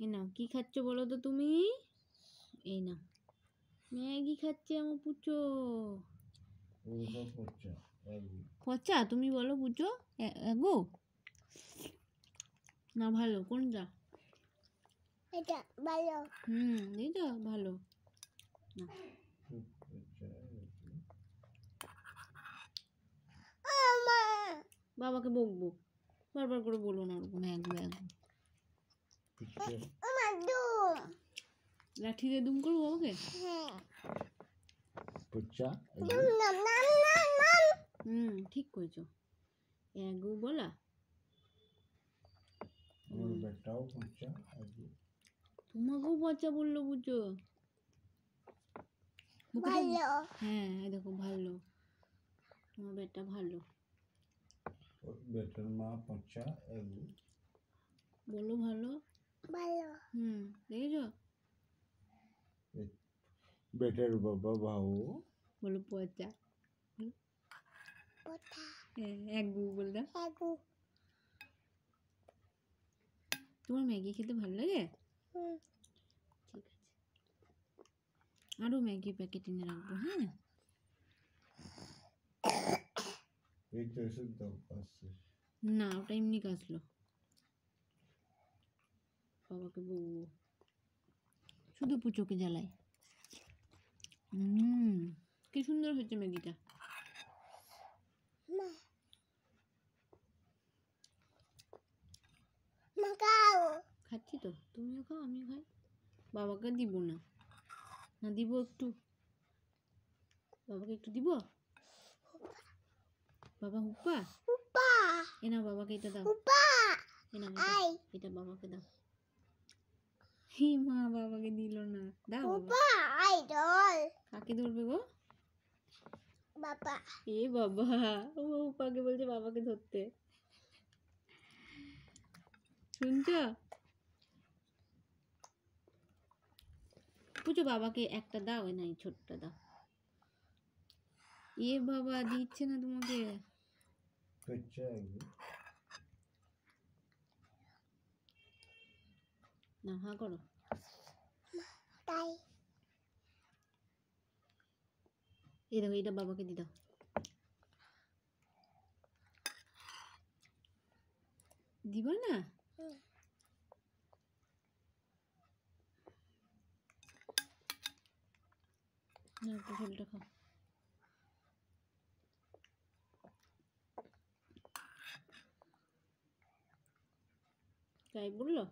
এই নাও কি খাচ্ছ বলো তো তুমি? এই নাও ম্যাগি খাচ্ছে আমার পুচো। পচা তুমি বলো পুচো? গো না ভালো কোনটা? এটা ভালো। এইটা ভালো না। বাবাকে বকবো, বারবার করে বলো না ওরকম লাঠি দিয়ে দুম করবো বাবাকে। ঠিক করেছো, এগো বলা। তোমাকেও পচা বললো বুঝছো? হ্যাঁ দেখো ভালো, তোমার বেটা ভালো। বেটার মা পচা বলো ভালো। দেখেছো? বেটার বাবা ভাও বলো পচা। এগু বল দাও। তোমার ম্যাগি খেতে ভালো লাগে? ঠিক আছে, আরো ম্যাগি প্যাকেট এনে রাখবো। হ্যাঁ এই তো ওষুধ দাও আসছে না, ওটা এমনি কাজলো। বাবাকে বলবো, শুধু পুচোকে জ্বালাই। কি সুন্দর হয়েছে ম্যাগিটা। খাচ্ছি তো, তুমিও খাও আমিও খাই। বাবাকে দিব না, না দিব একটু, বাবাকে একটু দিব। বাবা হুপ্পা এ নাও বাবাকে এটা দাও। এ নাও এটা বাবাকে দাও। হে মা বাবাকে দিল না, দাও কাকে ধরবে গো? বাবা এ বাবা, ও হুপ্পাকে বলছে বাবাকে ধরতে, শুনছ? পুজো বাবাকে একটা দাও, এ নাই ছোটটা দাও। এ বাবা দিচ্ছে না তোমাকে। না হা করো। এই দেখো এটা বাবাকে দি দাও। দিবা না? না একটু ঝোলটা খাও। তাই বললো?